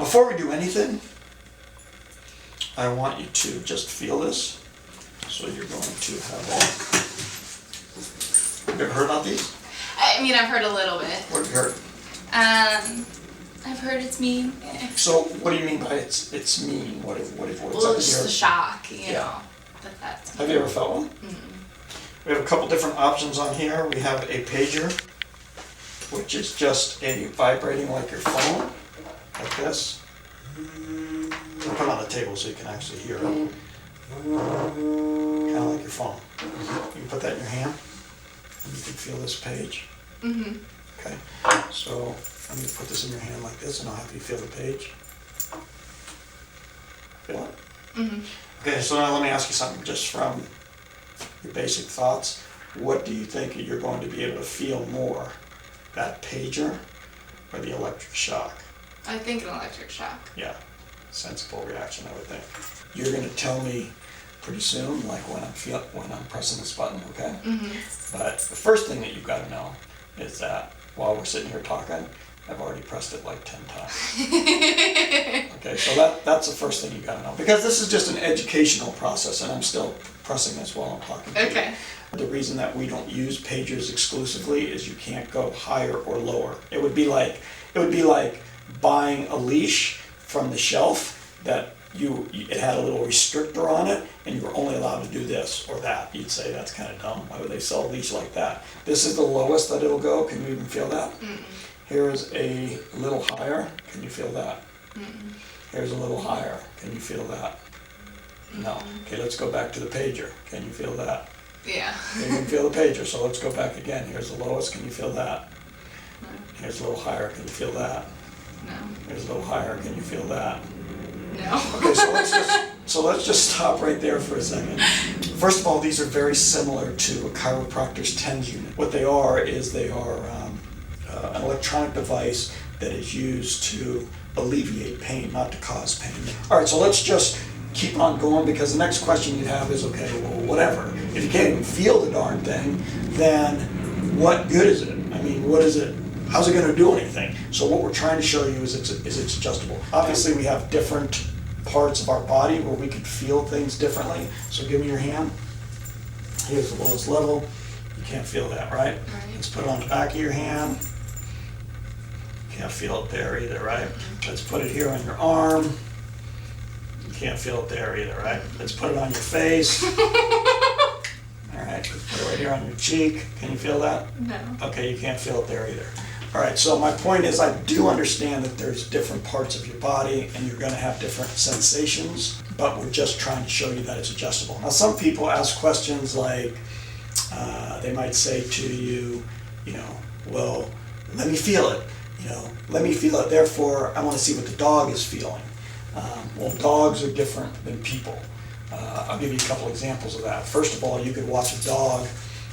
Before we do anything, I want you to just feel this. So you're going to have have you ever heard about these? I mean, I've heard a little bit. What have you heard? I've heard it's mean. So what do you mean by it's mean? What's Well, it's just the shock, you Yeah. know. That's Have you ever felt one? We have a couple different options on here. We have a pager, which is just a vibrating like your phone, like this. I'll put it on the table so you can actually hear it. Kind of like your phone. You can put that in your hand, and you can feel this page. Okay, so I'm going to put this in your hand like this, and I'll have you feel the page. Feel it? Okay, so now let me ask you something just from your basic thoughts. What do you think you're going to be able to feel more? That pager or the electric shock? I think an electric shock. Yeah, sensible reaction, I would think. You're going to tell me pretty soon, like when I'm pressing this button, okay? But the first thing that you've got to know is that while we're sitting here talking, I've already pressed it like 10 times. Okay, so that's the first thing you got to know. Because this is just an educational process, and I'm still pressing this while I'm talking to you. Okay. The reason that we don't use pagers exclusively is you can't go higher or lower. It would be like buying a leash from the shelf that it had a little restrictor on it, and you were only allowed to do this or that. You'd say that's kind of dumb. Why would they sell a leash like that? This is the lowest that it'll go. Can you even feel that? Here's a little higher. Can you feel that? Here's a little higher. Can you feel that? No. Okay, let's go back to the pager. Can you feel that? Yeah. You can feel the pager, so let's go back again. Here's the lowest. Can you feel that? No. Here's a little higher. Can you feel that? No. Here's a little higher. Can you feel that? No. Okay, so let's just stop right there for a second. First of all, these are very similar to a chiropractor's TENS unit. What they are is they are an electronic device that is used to alleviate pain, not to cause pain. All right, so let's just keep on going, because the next question you'd have is, okay, well, whatever. If you can't even feel the darn thing, then what good is it? I mean, what is it? How's it going to do anything? So what we're trying to show you is it's adjustable. Obviously, we have different parts of our body where we can feel things differently. So give me your hand. Here's the lowest level. You can't feel that, right? Let's put it on the back of your hand. Can't feel it there either, right? Let's put it here on your arm. You can't feel it there either, right? Let's put it on your face. All right, let's put it right here on your cheek. Can you feel that? No. Okay, you can't feel it there either. All right, so my point is I do understand that there's different parts of your body and you're going to have different sensations, but we're just trying to show you that it's adjustable. Now, some people ask questions like, they might say to you, well, let me feel it. Let me feel it. Therefore, I want to see what the dog is feeling. Well, dogs are different than people. I'll give you a couple examples of that. First of all, you could watch a dog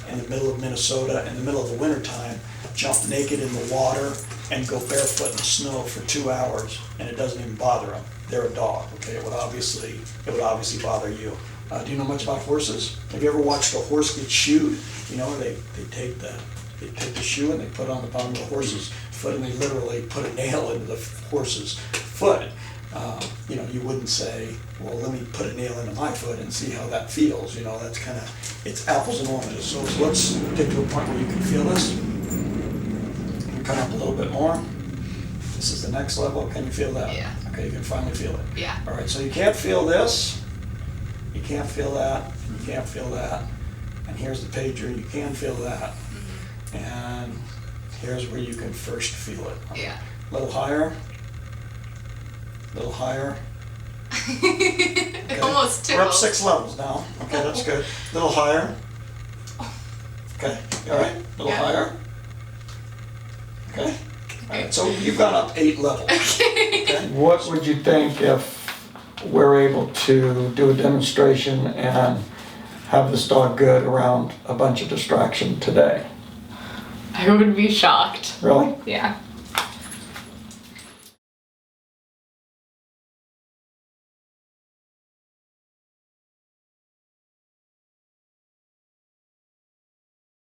in the middle of Minnesota in the middle of the wintertime jump naked in the water and go barefoot in the snow for 2 hours, and it doesn't even bother them. They're a dog, okay? It would obviously bother you. Do you know much about horses? Have you ever watched a horse get shoed? They take the shoe and they put it on the bottom of the horse's foot, and they literally put a nail into the horse's foot. You wouldn't say, well, let me put a nail into my foot and see how that feels. That's kind of, it's apples and oranges. So let's get to a point where you can feel this. Come up a little bit more. This is the next level. Can you feel that? Yeah. Okay, you can finally feel it. Yeah. All right, so you can't feel this. You can't feel that. You can't feel that. And here's the pager. You can feel that. And here's where you can first feel it. Yeah. A little higher. A little higher. It almost tickles. We're up 6 levels now. Okay, that's good. A little higher. Okay, all right. A little higher. Okay. All right, so you've gone up 8 levels. Okay. What would you think if we're able to do a demonstration and have this dog good around a bunch of distraction today? I would be shocked. Really? Yeah.